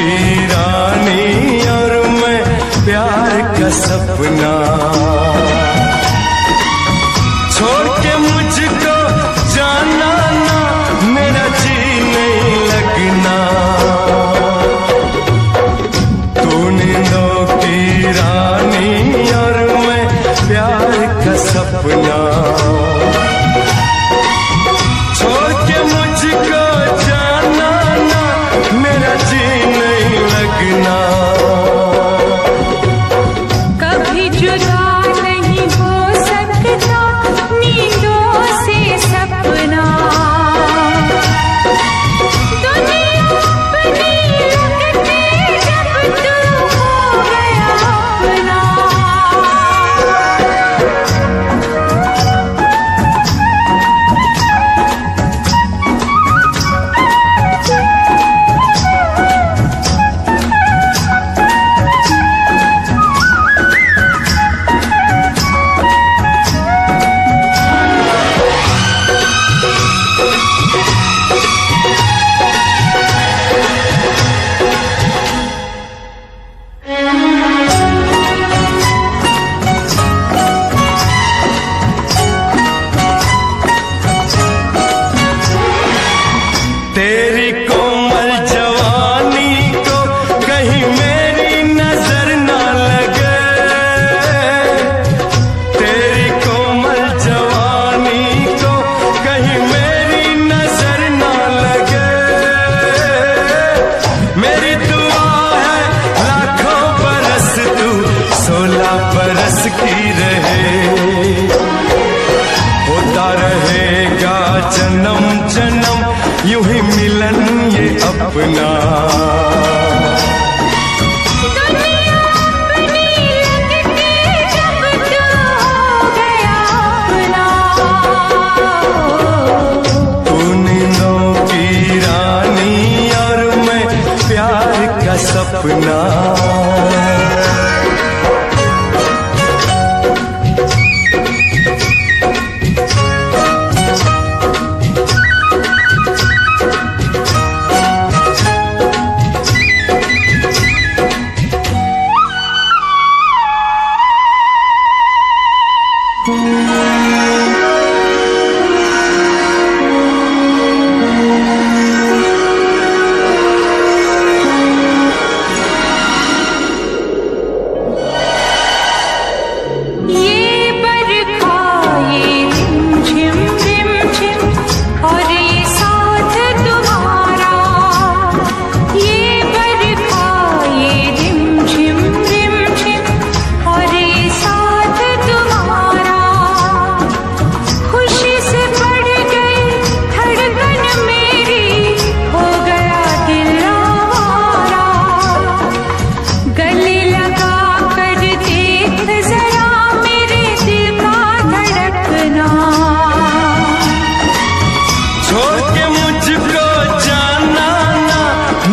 की रानी और मैं प्यार का सपना, छोड़ के मुझको जाना ना, मेरा जी नहीं लगना। तू नींदों की रानी और मैं प्यार का सपना, छोड़ के मुझको जाना ना, मेरा जी नहीं लगना। कभी जुदा नहीं हो सकता नींदों से सपना, दुनिया अपनी लगती जब तू हो गया अपना। तेरी कोमल जवानी को कहीं मेरी नजर ना लगे, तेरी कोमल जवानी को कहीं मेरी नजर ना लगे। मेरी दुआ है लाखों बरस तू 16 बरस की रहे, होता रहेगा जन्म जन्म यूं ही मिलन ये अपना। दुनिया अपनी लगती जब तू हो गया अपना। तू नींदों की रानी और मैं प्यार का सपना, ये बरखा ये रिमझिम रिमझिम और ये साथ तुम्हारा, ये बरखा ये रिमझिम रिमझिम और ये साथ तुम्हारा। खुशी से बढ़ गई धड़कन मेरी, हो गया दिल आवारा। गले लगा कर देख जरा मेरे दिल का धड़कना। छोड़ के मुझको जाना ना,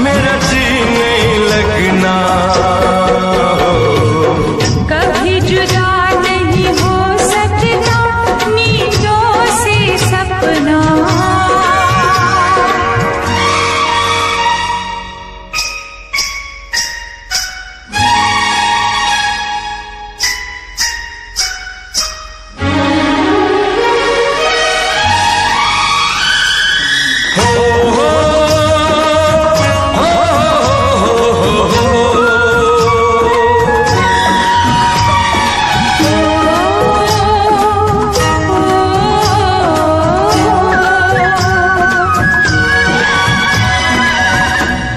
मेरा जी नहीं लगना। कभी जुदा नहीं हो सकता नींदों से सपना।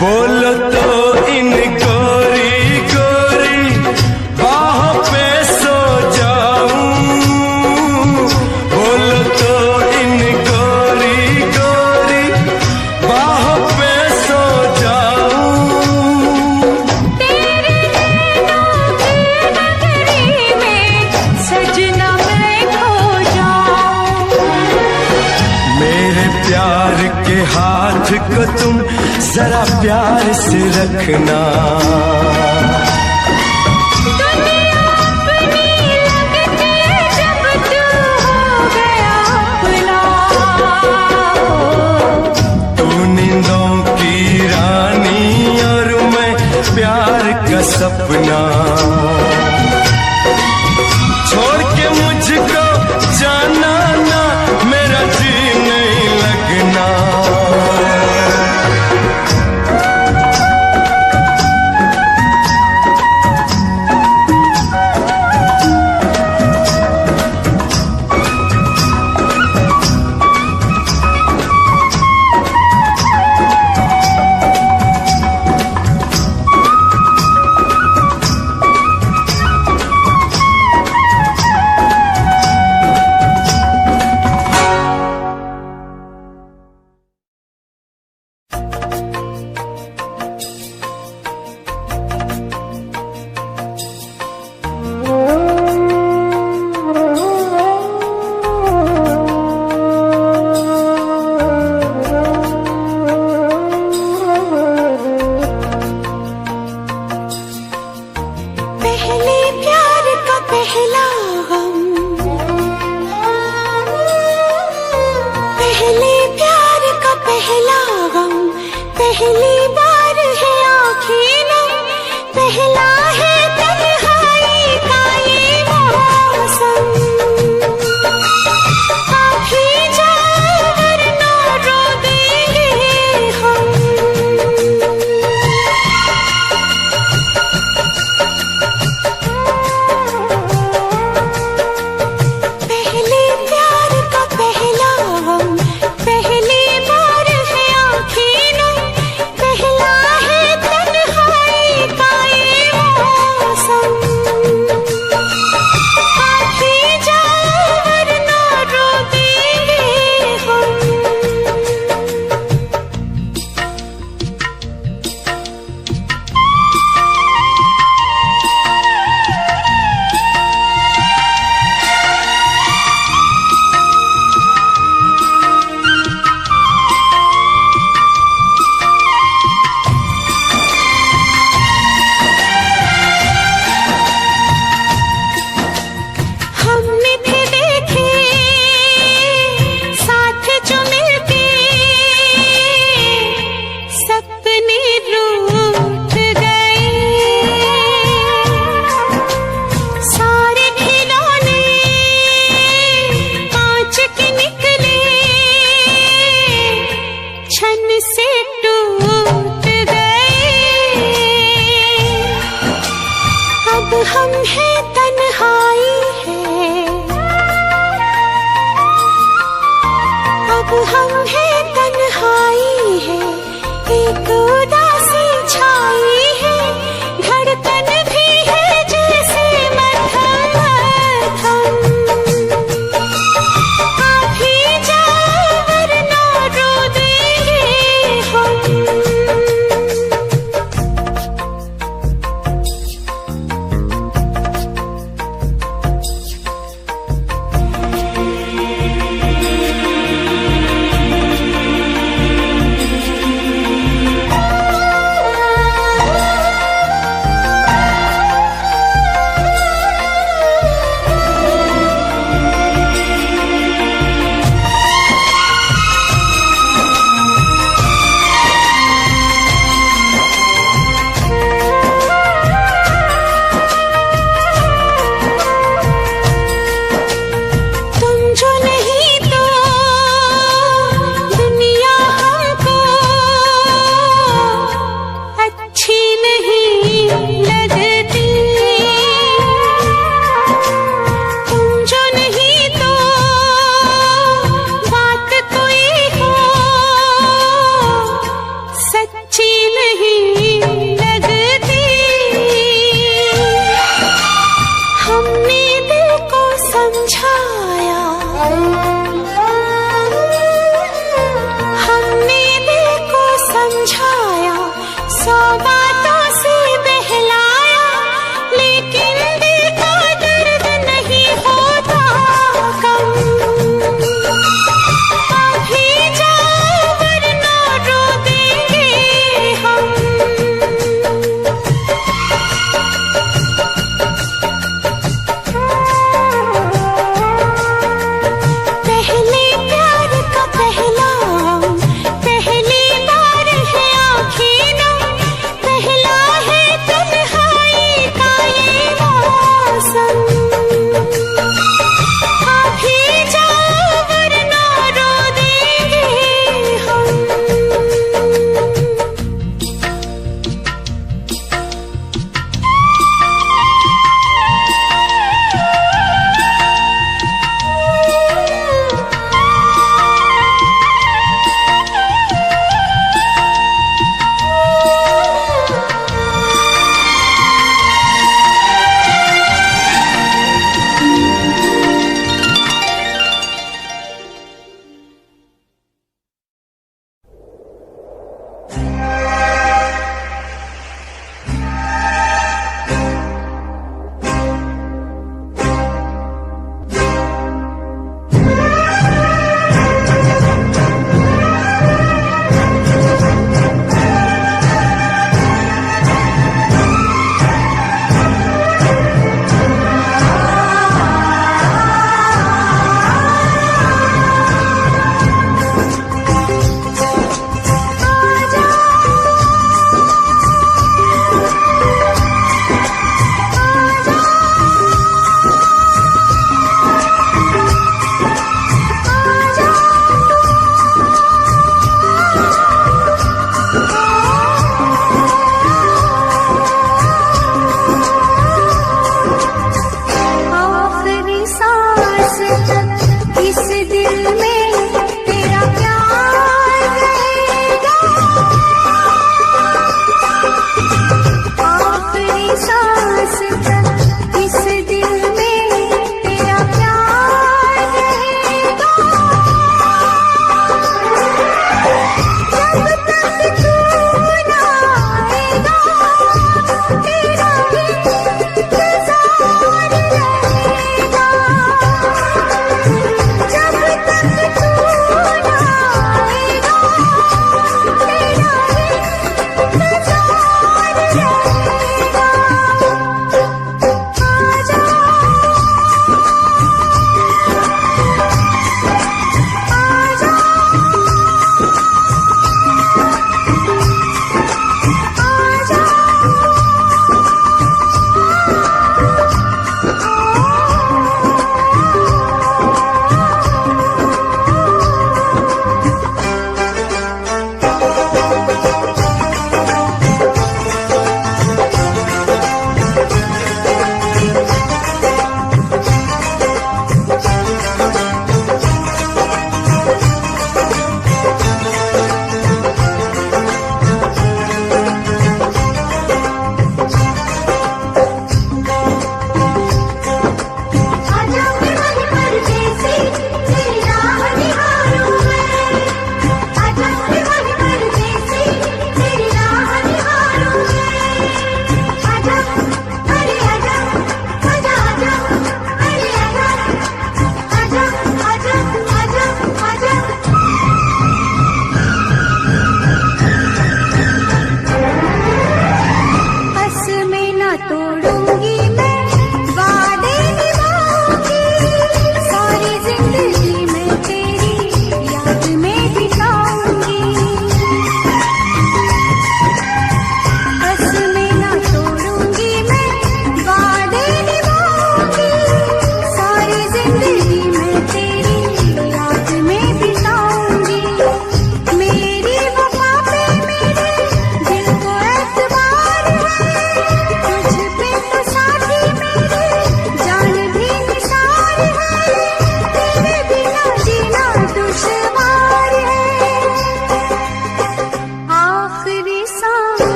बोलो तो इन गोरी गोरी बाहों पे सो जाऊं, बोलो तो इन गोरी गोरी बाहों पे सो जाऊं। तेरे नैनों की नगरी में सजना मैं खो जाऊं। मेरे प्यार के हाथ को तुम जरा प्यार से रखना। दुनिया अपनी लगती जब तू हो गया अपना। तू नींदों की रानी और मैं सपना। छोड़ के मुझको जाना ना, मेरा जी नहीं लगना।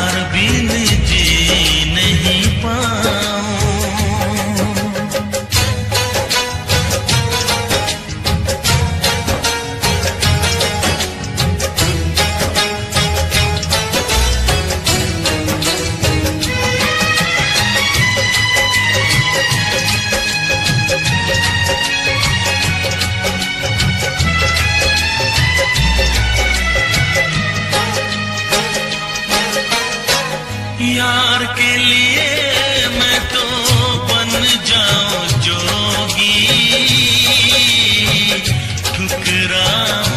यार बिन जी नहीं पाऊं। यार के लिए मैं तो बन जाऊं जोगी, ठुकराऊं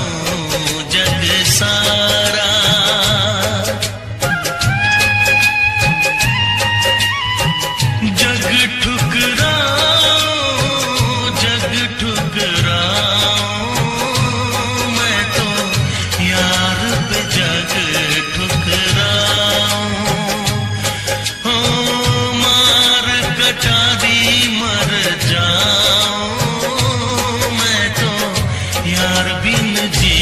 जग सारा। जग ठुकराऊं, जग ठुकराऊं, मैं तो यार पे जग ठुकराऊं। कटारी मर जाऊं, मैं तो यार बिन जी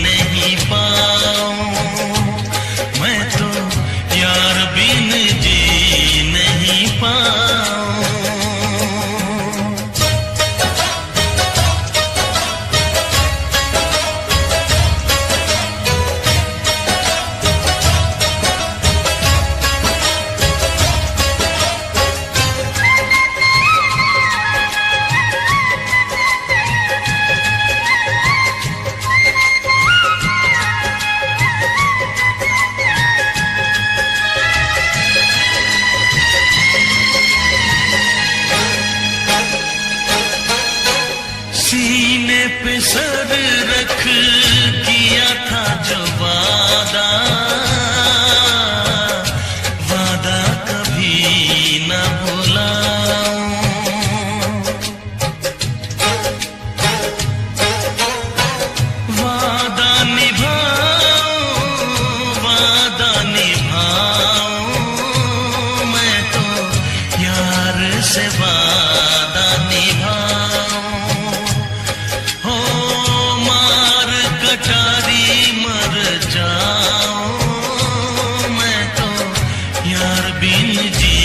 नहीं पाऊं। मैं तो यार बिन जी नहीं पाऊं। सीने पे सर रख किया था जो वादा, वादा कभी न भुलाऊं। वादा निभाऊं, वादा निभाऊं, मैं तो यार से वादा निभाऊं। हो मार कटारी मर जाऊं, मैं तो यार बिन जी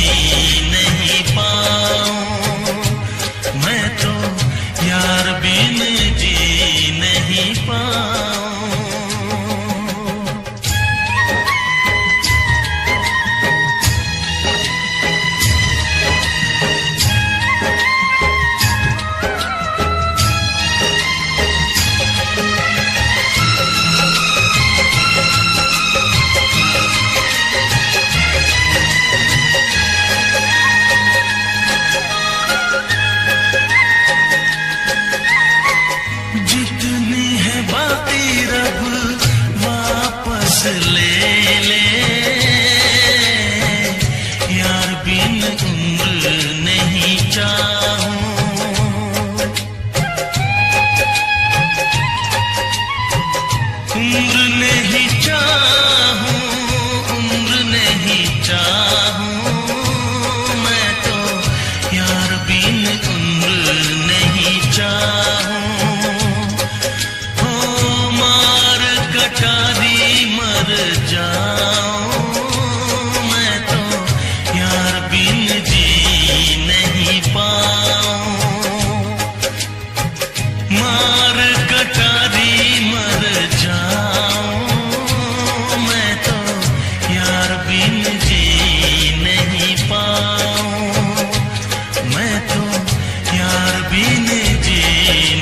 नहीं पाऊं। मैं तो यार बिन जी नहीं पाऊं। जितनी है बाकी रब वापस ले ले, यार बिन उम्र नहीं चाहूं। उम्र नहीं चाहूं, उम्र नहीं चाहूं, मैं तो यार बिन उम्र नहीं चाहूं। कटारी मर जाऊं, मैं तो यार बिन जी नहीं पाऊं। मार कटारी मर जाऊं, मैं तो यार बिन जी नहीं पाऊं। मैं तो यार बिन जी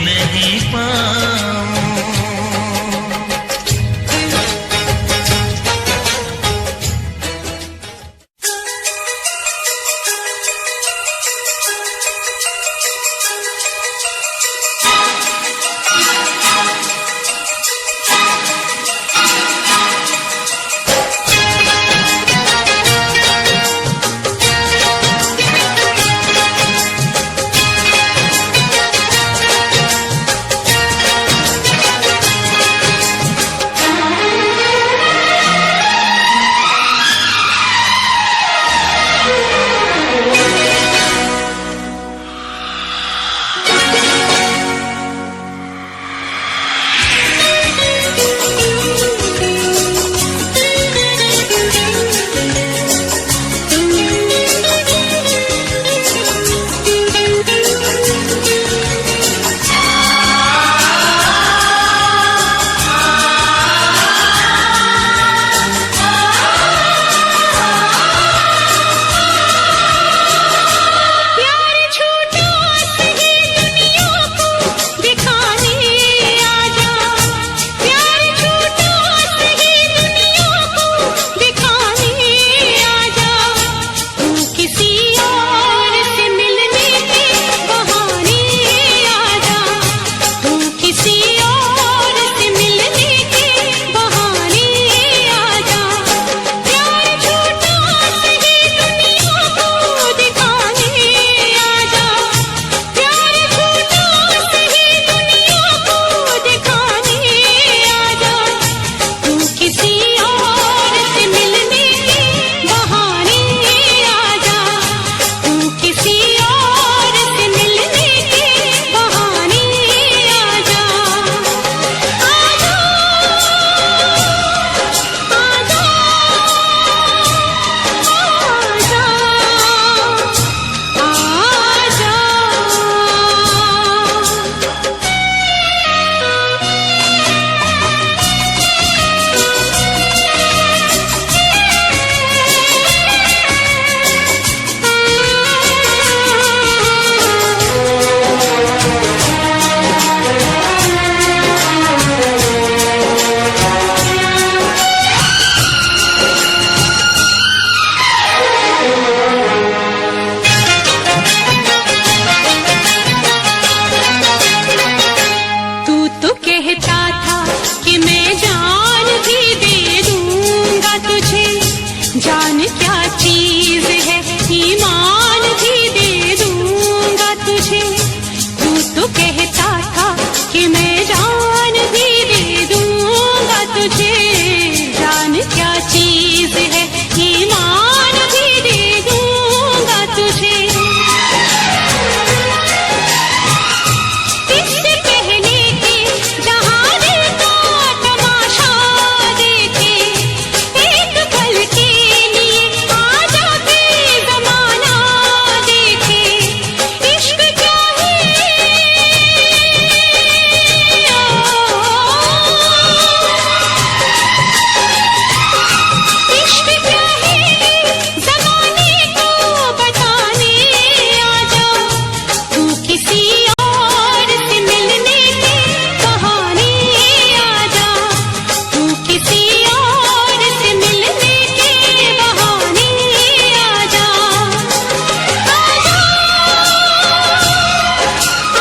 नहीं पाऊं। जान क्या चीज है, ईमान भी दे दूंगा तुझे। तू तो कहता था कि मैं जान भी दे दूंगा तुझे। जान क्या चीज है, ईमान भी दे दूंगा तुझे। इससे पहले कि जहाने का तमाशा देखे, एक पल के लिए आजा के जमाना देखे। इश्क क्या है, इश्क क्या है, जमाने को बताने आजा। तू किसी और से मिलने के बहाने आजा। तू किसी और से मिलने के बहाने आजा।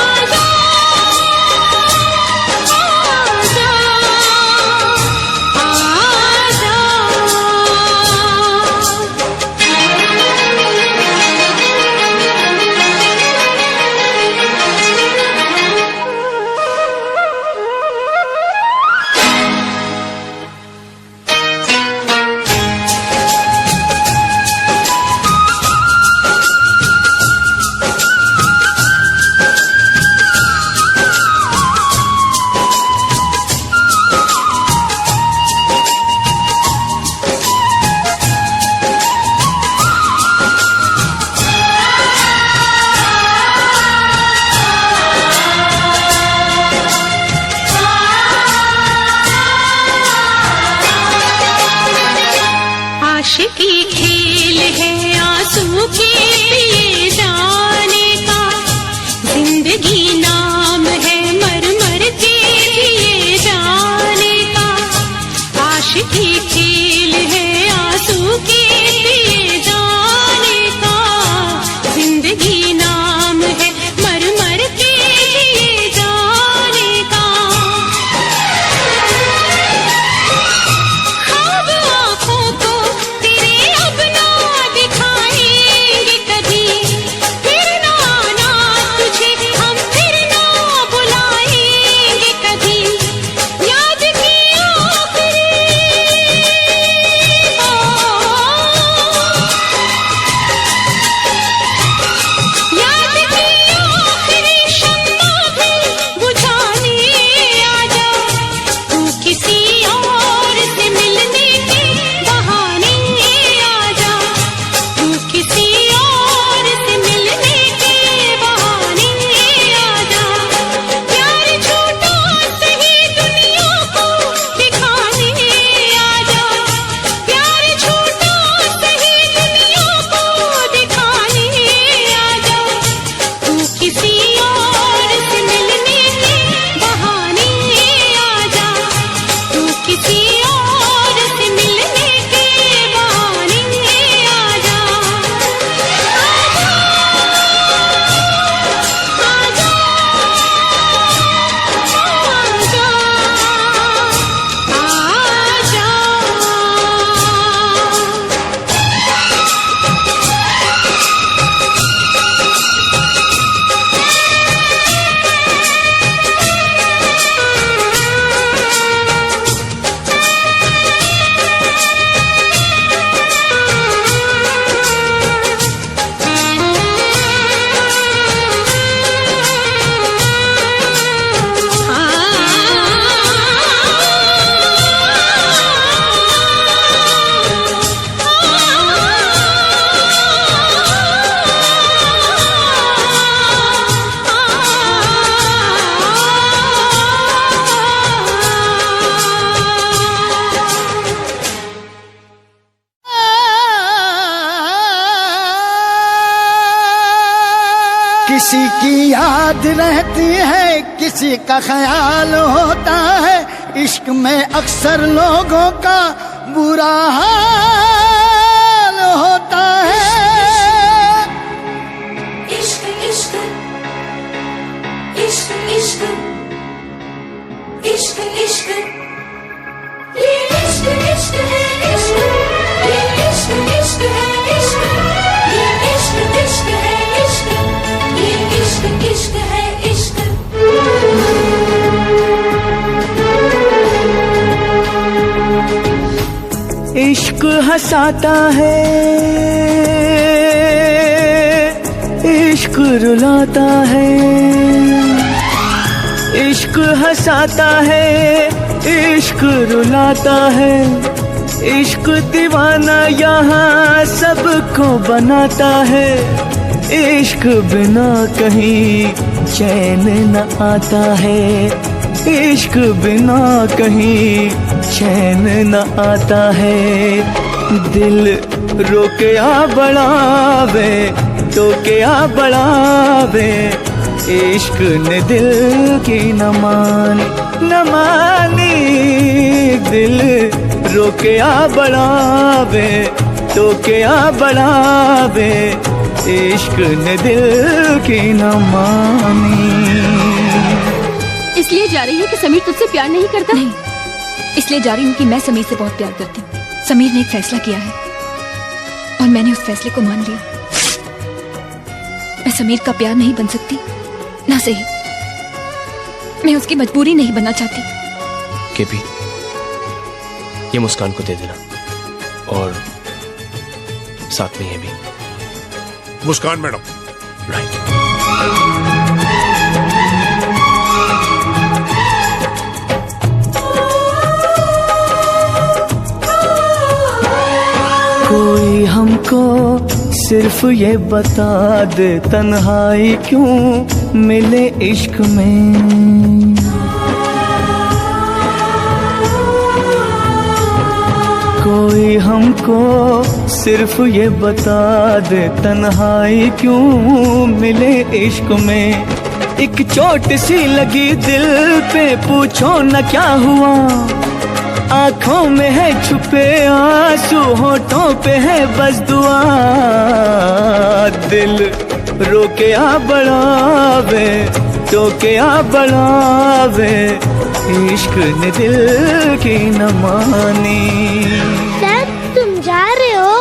आजा, आजा, आशिकी खेल है आंसू के पिए जाने का। जिंदगी नाम है मर मर के जिए जाने का। आशिकी खेल है आंसू के पिए जाने का। जिंदगी नाम है मर मर के जिए जाने का। ख्वाब आँखों को तेरे अब ना दिखाएंगे कभी। फिर ना आना तुझे हम फिर ना बुलाएंगे कभी। याद की आखिरी याद की आखिरी शम्मा भी बुझाने आजा। तू किसी और से मिलने के बहाने आजा। तू किसी और से मिलने के बहाने आजा। प्यार झूठा सही दुनिया को दिखाने आजा। प्यार झूठा सही दुनिया को दिखाने आजा। तू किसी और से मिलने के बहाने आजा। तू किसी और से मिलने के बहाने आजा। आजा, आजा, किसी की याद रहती है, किसी का ख्याल होता है। इश्क में अक्सर लोगों का बुरा हाल होता है। इश्क इश्क इश्क इश्क इश्क इश्क ये इश्क इश्क है इश्क ये इश्क इश्क हंसाता है, इश्क रुलाता है, इश्क हंसाता है, इश्क रुलाता है, इश्क दीवाना यहाँ सबको बनाता है, इश्क बिना कहीं चैन न आता है, इश्क बिना कहीं चैन न आता है। दिल रोके आ बढ़ावे तो क्या बढ़ावे, इश्क ने दिल की न मानी, दिल रोके आ बढ़ावे तो क्या बढ़ावे, इश्क ने दिल की न मानी। इसलिए जा रही है कि समीर तुझसे प्यार नहीं करता? नहीं, इसलिए जा रही हूँ कि मैं समीर से बहुत प्यार करती हूँ। समीर ने एक फैसला किया है और मैंने उस फैसले को मान लिया। मैं समीर का प्यार नहीं बन सकती, ना सही मैं उसकी मजबूरी नहीं बनना चाहती। केपी, ये मुस्कान को दे देना और साथ में ये भी। मुस्कान मैडम। राइट। कोई हमको सिर्फ ये बता दे तन्हाई क्यों मिले इश्क में, कोई हमको सिर्फ ये बता दे तन्हाई क्यों मिले इश्क में। एक चोट सी लगी दिल पे पूछो न क्या हुआ, आँखों में है छुपे आंसू होठों पे है बस दुआ, दिल रोके आ बढ़ावे तो क्या बढ़ावे, इश्क ने दिल की न मानी। सर तुम जा रहे हो?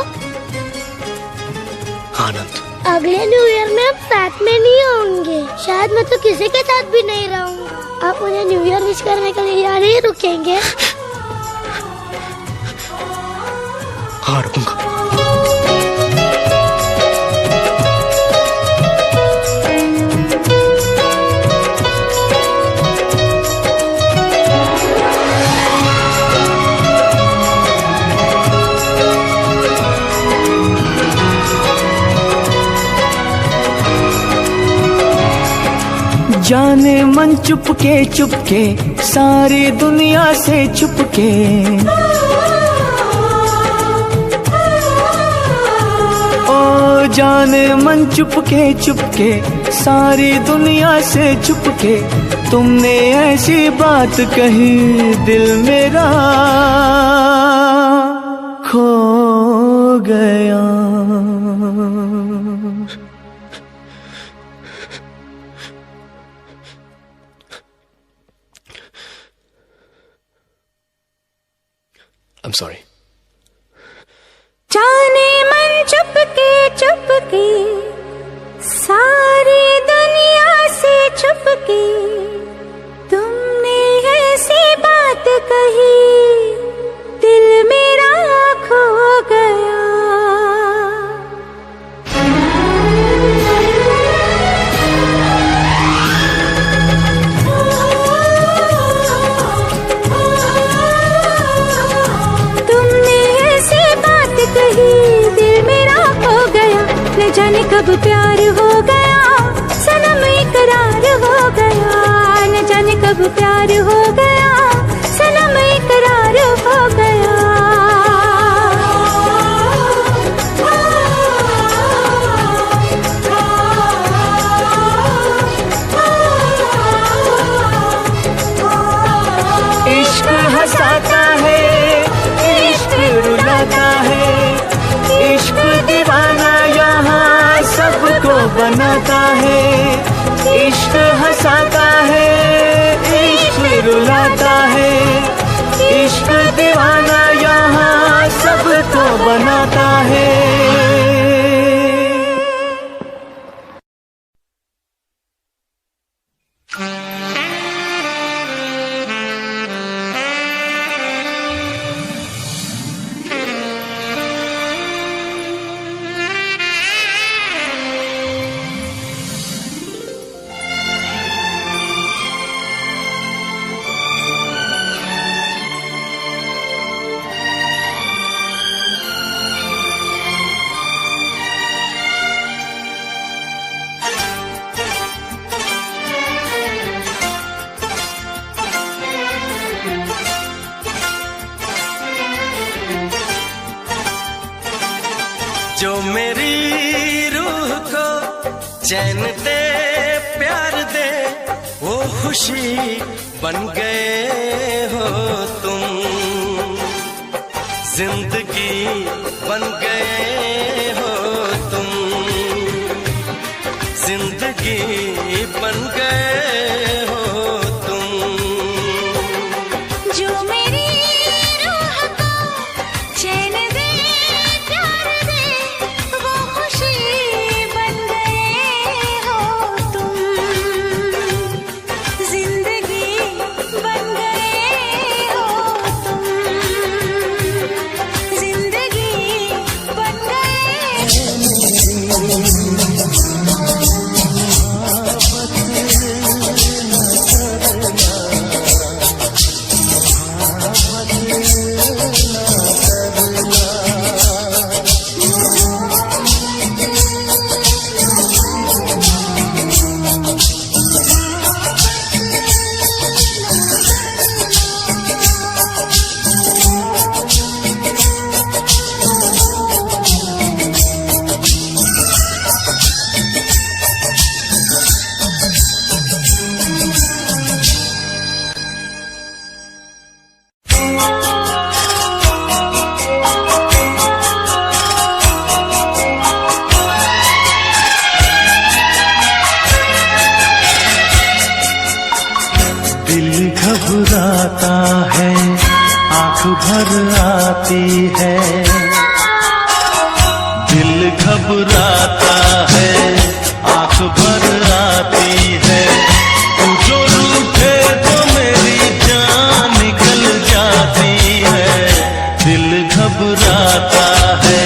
आनंद, अगले न्यू ईयर में हम साथ में नहीं होंगे, शायद मैं तो किसी के साथ भी नहीं रहूंगा। आप मुझे न्यू ईयर विश करने के लिए यहाँ नहीं रुकेंगे? हाँ रुकूंगा। जाने मन चुपके चुपके सारी दुनिया से चुपके, जाने मन चुपके चुपके सारी दुनिया से चुपके, तुमने ऐसी बात कही दिल मेरा खो गया। I'm sorry. जाने मन चुपके चुपके सारी दुनिया से छुपके, तुमने ऐसी बात कही दिल मेरा खो गया। न जाने कब प्यार हो गया, सनम इकरार हो गया, न जाने कब प्यार हो गया, सनम इकरार हो गया। इश्क हंसाता है, इश्क रुलाता है, इश्क दीवाना यहाँ सबको बनाता है, इश्क हंसाता है, इश्क रुलाता है, इश्क दीवाना यहाँ सबको बनाता है। जो मेरी रूह को चैन दे प्यार दे वो खुशी बन गए हो तुम, जिंदगी बन गए हो तुम, जिंदगी बन गए हो तुम। जो मेरी रूह को चैन दे प्यार दे वो खुशी बन गए हो तुम, जिंदगी बन गए हो तुम, जिंदगी बन दिल घबराता है, आंख भर आती है, दिल घबराता है, आंख भर आती है, तू जो रूठे तो मेरी जान निकल जाती है, दिल घबराता है,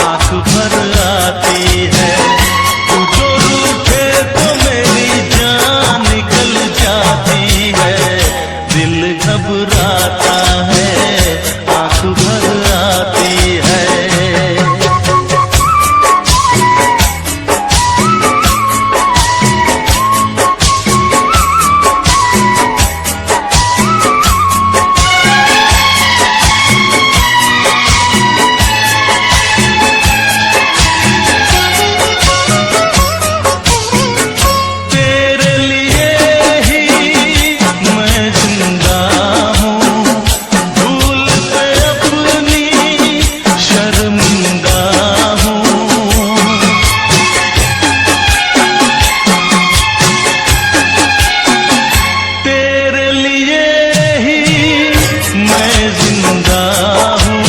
आंख भर आती है, तू जो रूठे तो मेरी जान निकल जाती है, दिल घबराता है, आंख भर आती है। तेरे लिए ही मैं जिंदा हूँ, भूल पे अपनी शर्मिंदा हूँ, तेरे लिए ही मैं जिंदा हूँ,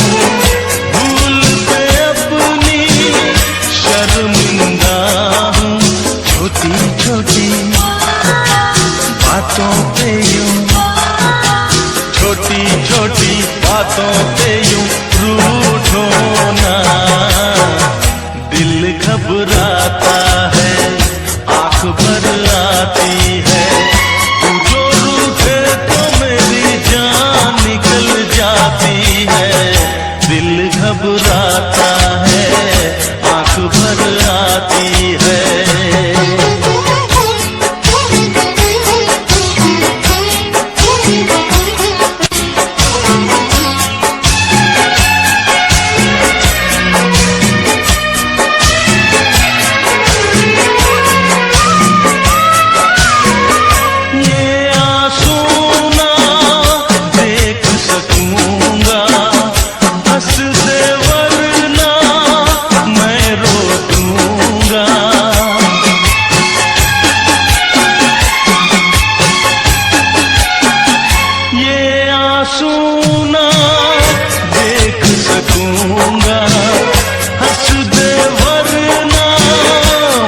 भूल पे अपनी शर्मिंदा हूँ, छोटी छोटी बातों पे यूं, छोटी छोटी बातों पे यूं रूठो ना, दिल घबराता है, आंख भर आती है, तू जो रूठे तो मेरी जान निकल जाती है, दिल घबराता है, आंख भर आती है। ये आंसू ना देख सकूंगा, हंस दे वरना मैं रो दूंगा, ये आंसू ना देख सकूंगा, हंस दे वरना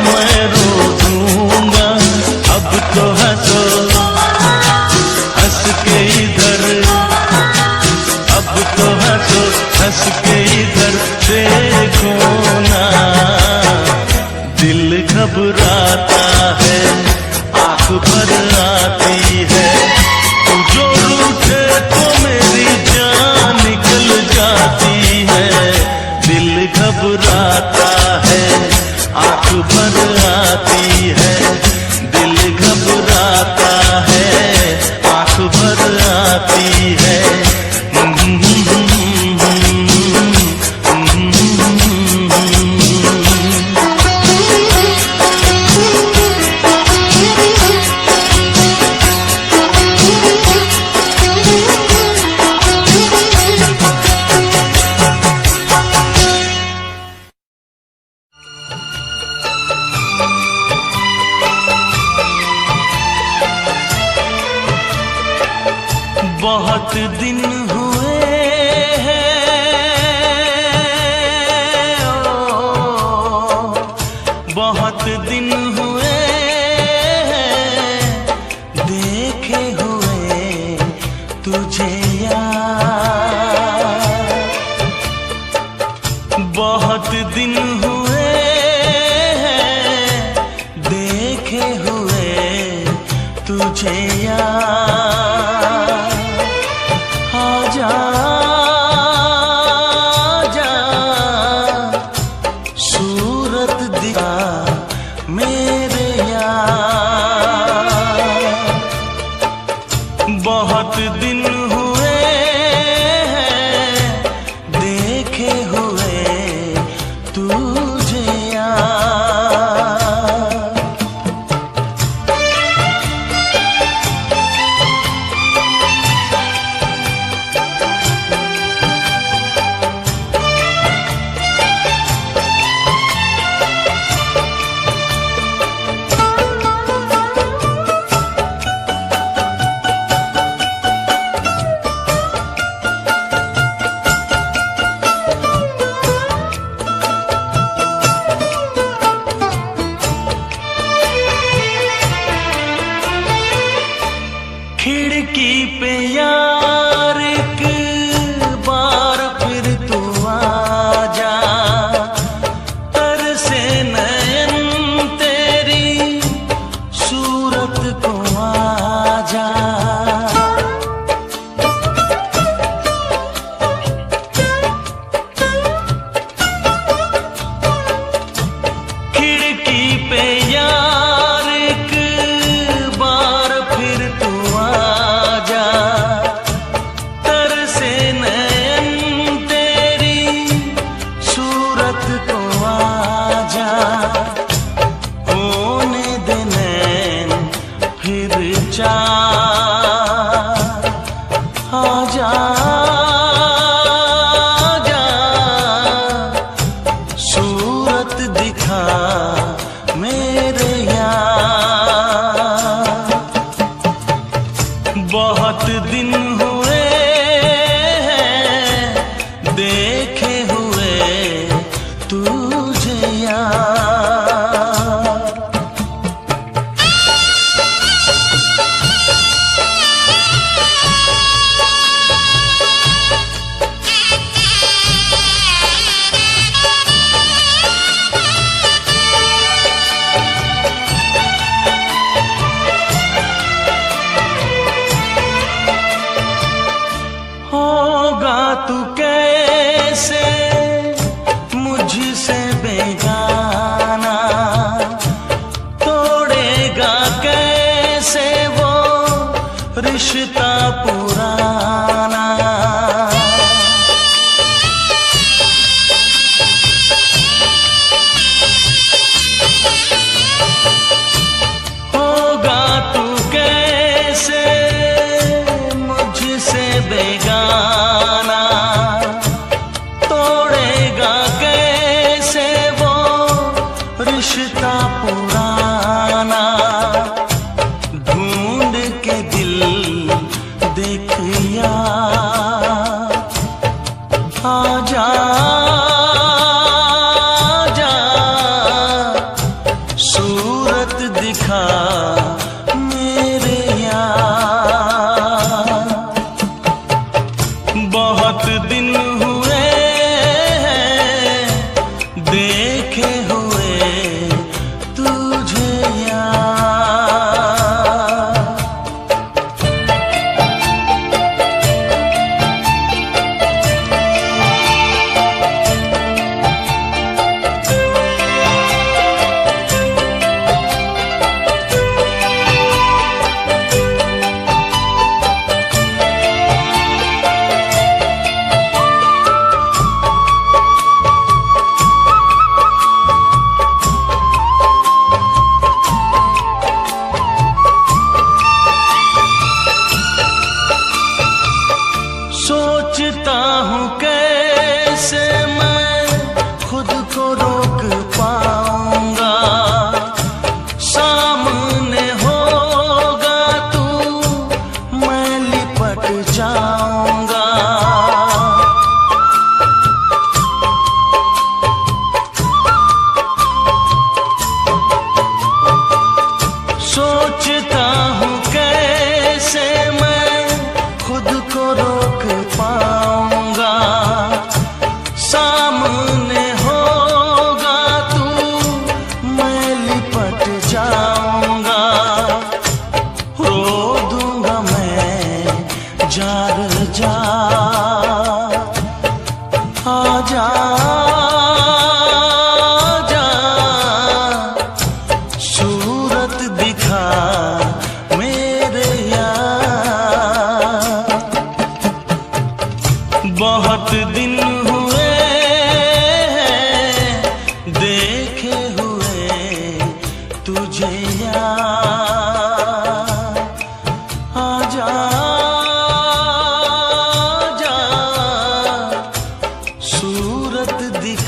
मैं रो दूंगा, अब तो हंसो हंस के इधर, अब तो हंसो हंस के इधर देखो ना, दिल घबराता है, आंख भर आती है, तू जो रूठे तो मेरी जान निकल जाती है, दिल घबराता है, आंख भर आती है, दिल घबराता है, आंख भर आती है। बहुत दिन हुए हैं, ओ, बहुत दिन हुए हैं देखे हुए तुझे यार। बहुत दिन हुए हैं देखे हुए तुझे यार। आजा आजा सूरत दिखा मेरे यार। बहुत दिन हुए हैं देखे हुए तुझे यार।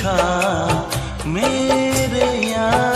लिखा मेरे यार।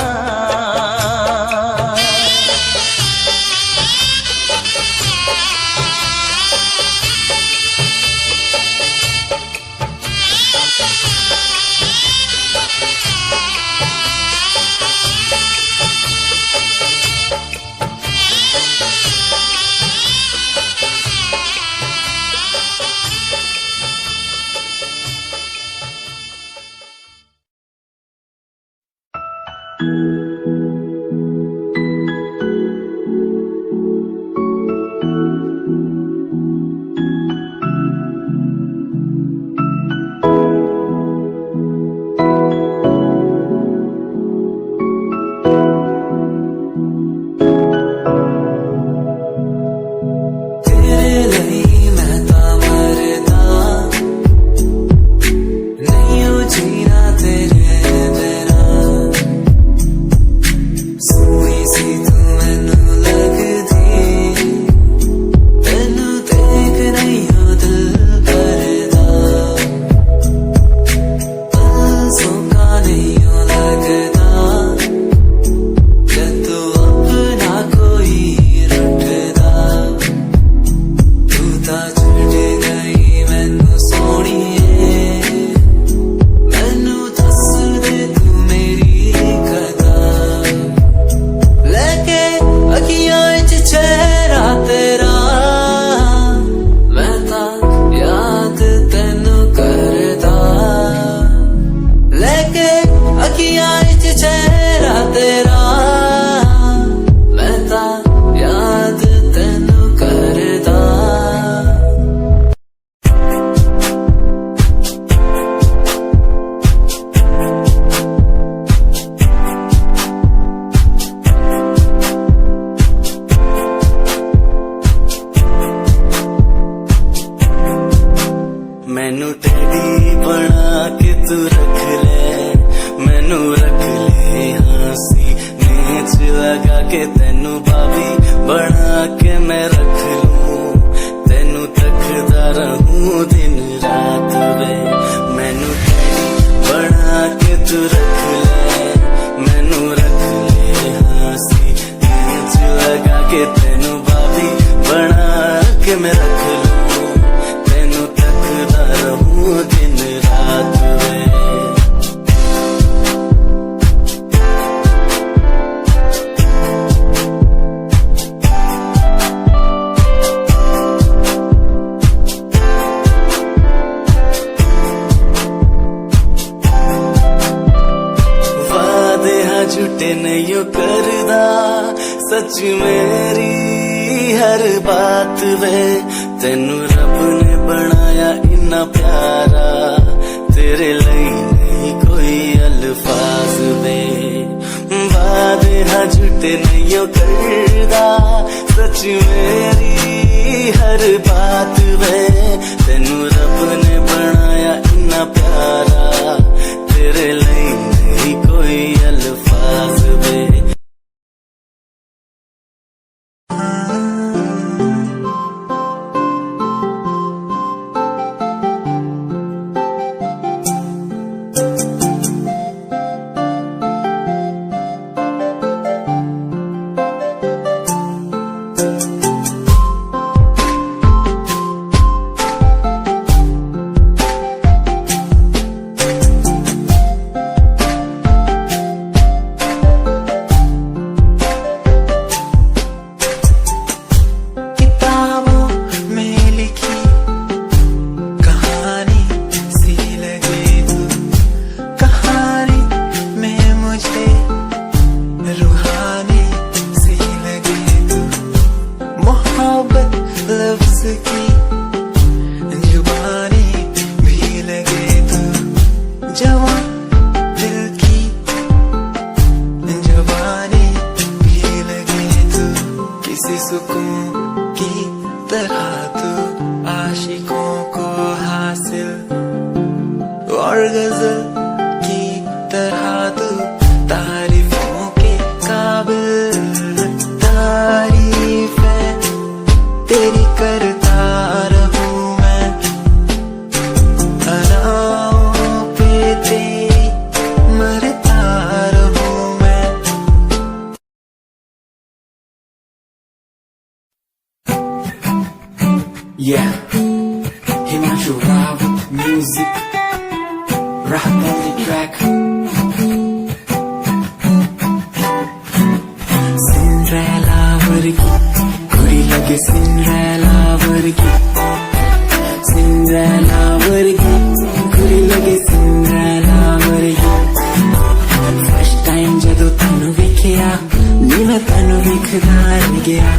मैनू टेडी बना के तू रख ले, मैनू रख ले हंसी नेच लगा के तेनू भाभी बना के मैं रख लूं, तेनू तकदा रहूं दिन रात वे। मैनू टेडी बना के तू रख ले, मैनू रख ले हंसी नेच लगा के तेनू भाभी बना के मैं रख लूं, दिन रात वे। वादे हाँ झूठे नहीं करदा, सच मेरी हर बात वे। तेनू रब ने बनाया इन्ना प्यारा, तेरे लिए नहीं कोई अल्फाज वे। वादे हाँ झूठे नहीं करदा, सच मेरी हर बात वे। तेनू रब ने बनाया इन्ना प्यारा, तेरे लिए नहीं कोई अल्फाज वे। गया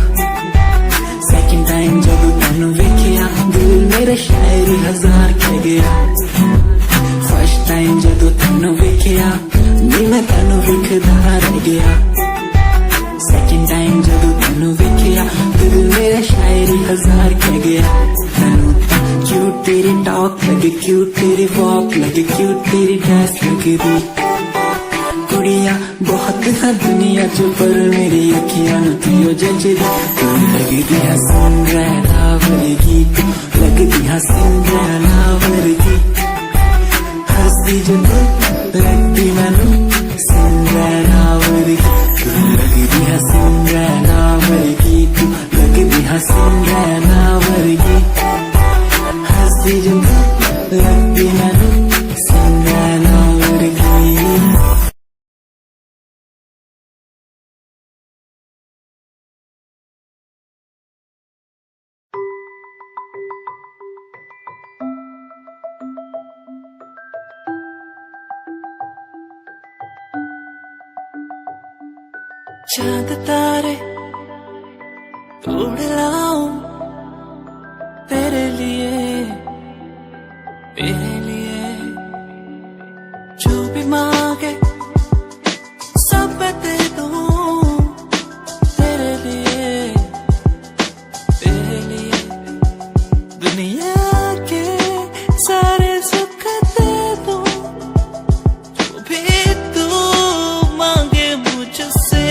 सेकंड टाइम जब तेनू वेखिया दिल मेरा शायरी हजार कह गया फर्स्ट टाइम जब तेनू वेखिया नी मैं तेनू वेखदा रह गया सेकंड टाइम जब तेनू वेखिया दिल मेरा शायरी हजार कह गया तेनू क्यूट तेरी टॉक लगे क्यूट तेरी वॉक लगे क्यूट तेरी ड्रेस लगे दी कुड़िया बहुत है दुनिया जो पर मेरी अखियां थियो जजदी तू लगदी है सिंड्रेला वर्गी तू लगदी है सिंड्रेला वर्गी हंसदी जो तू लगदी मैनू सिंड्रेला वर्गी तू लगदी है सिंड्रेला वर्गी तू लगदी है सिंड्रेला वर्गी हंसदी जो तू लगदी मैनू सिंड्रेला वर्गी चांद तारे तोड़ लाऊं तेरे लिए जो भी मांगे सब मैं दे दूं तेरे लिए दुनिया के सारे सुख दे दूं जो भी तू मांगे मुझसे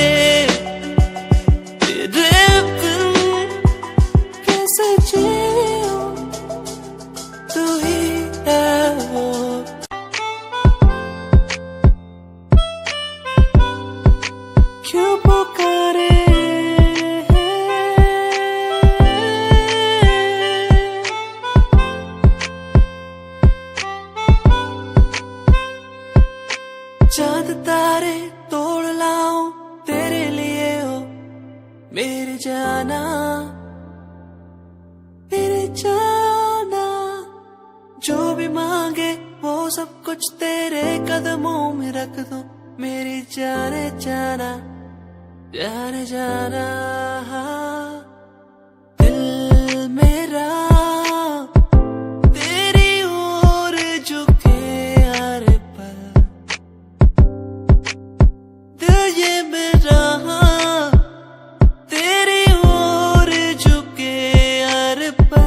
चांद तारे तोड़ लाऊं तेरे लिए ओ मेरे जाना जो भी मांगे वो सब कुछ तेरे कदमों में रख दो मेरी जाने जाना दिल मेरा तेरी ओर झुके हर पल दिल ये मेरा तेरी ओर झुके हर पल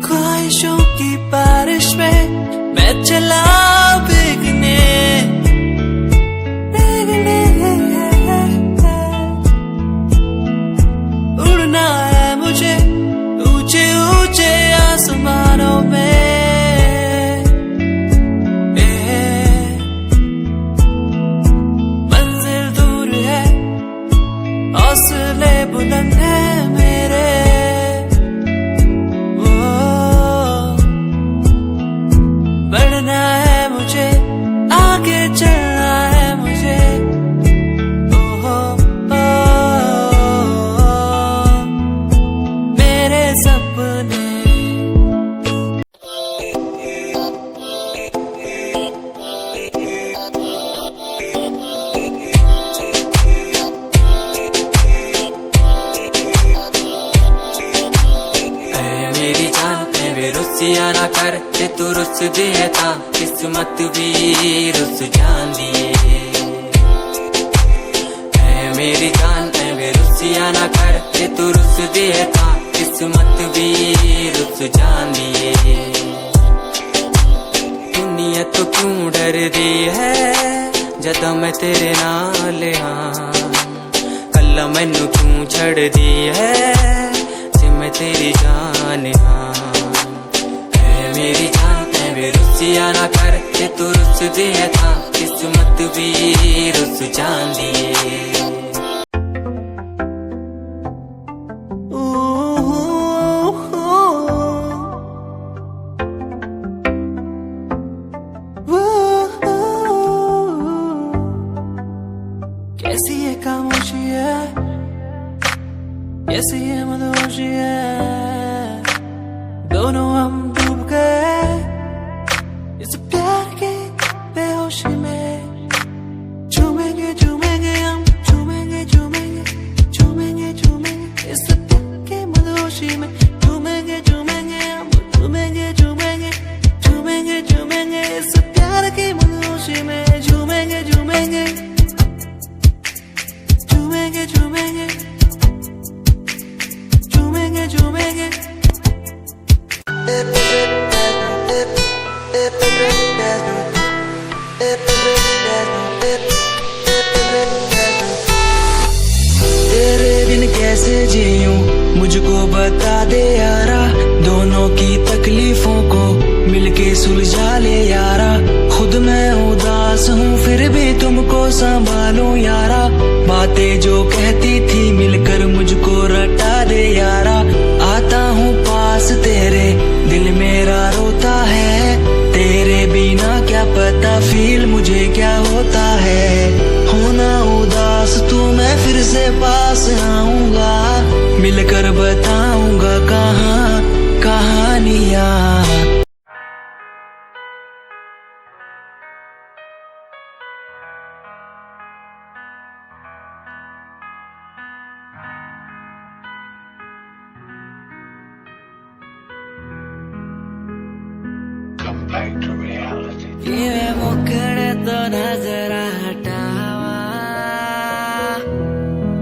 ख्वाहिशों की बारिश में मैं चला भीगने उड़ना है मुझे ऊंचे ऊंचे आसमानों में मंजिल दूर है हौसले बुलंद है मेरे बढ़ना है मुझे आगे चलना है मुझे मेरे सपने मेरी जान में रुसिया ना कर ते तू रुस दिए ता किस्मत भी रुस जांदी है मेरी जान में रुसिया ना कर ते तू रुस दिए ता किस्मत भी रुस जांदी दुनिया तो क्यों डर दी है जदा मैं तेरे नाल हाँ कल्ला मैनू क्यों छड़ दी है मैं तेरी जान हाँ है मेरी जान में रुसिया ना कर ते तू रुस दिए था किस्मत भी रुस जांदी कैसी ये खामोशी है कैसी ये मदहोशी है दोनों हम कैसे जीऊं मुझको बता दे यारा, दोनों की तकलीफों को मिलके सुलझा ले यारा। खुद मैं उदास हूँ फिर भी तुमको संभालूं यारा, बातें जो कहती थी मिलकर मुझको रटा दे यारा। आता हूँ पास तेरे दिल मेरा रोता है, तेरे बिना क्या पता फील मुझे क्या होता है। होना उदास तू मैं फिर से पास आऊंगा, मिलकर बताऊंगा कहाँ कहानियाँ। ये मुखड़े तो नजर हटावा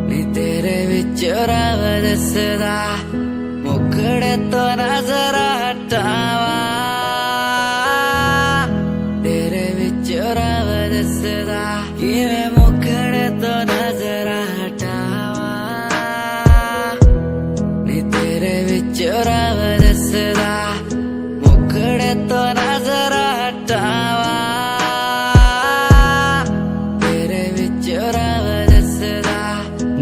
नी तेरे विच रव दसदा, मुखड़े तो नजर हटावा तेरे विच रव दसदा। ये मुखड़े तो नजर हटावा नी तेरे विच रव दसदा, मुखड़े तो नजर हटावा तेरे विच रव दसदा।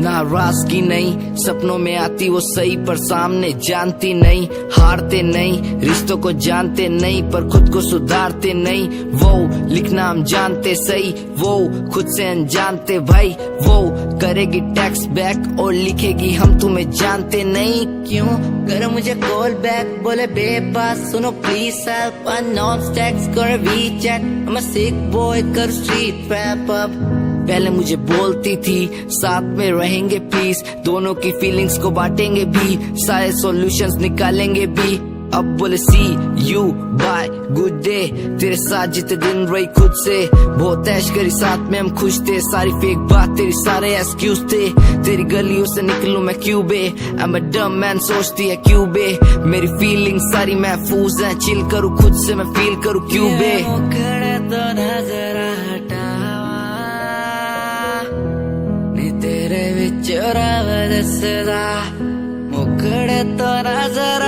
नाराजगी नहीं सपनों में आती वो सही, पर सामने जानती नहीं। हारते नहीं रिश्तों को जानते नहीं, पर खुद को सुधारते नहीं। वो लिखना हम जानते सही, वो खुद से अनजानते भाई। वो करेगी टैक्स बैक और लिखेगी हम तुम्हें जानते नहीं। क्यों करो मुझे कॉल बैक बोले बेबस, सुनो प्लीज हेल्प अननोन टैक्स कर we chat. I'm a sick boy कर स्ट्रीट रैप अप। पहले मुझे बोलती थी साथ में रहेंगे प्लीज, दोनों की फीलिंग्स को बांटेंगे भी, सारे सॉल्यूशंस निकालेंगे भी। अब बोले सी यू बाय गुड डे, तेरे साथ जितने दिन रही खुद से, बहुत ऐश करी साथ में हम खुश थे। सारी फेक बात तेरी सारे एक्सक्यूज थे, तेरी गलियों से निकलूं मैं क्यों बे। I'm a dumb man सोचती है क्यों बे, मेरी फीलिंग सारी महफूज है, चिल करूं खुद से मैं फील करूं क्यों बे। मुखड़े तो नजर हटावा नी तेरे विच रव दसदा, मुखड़े तो नजर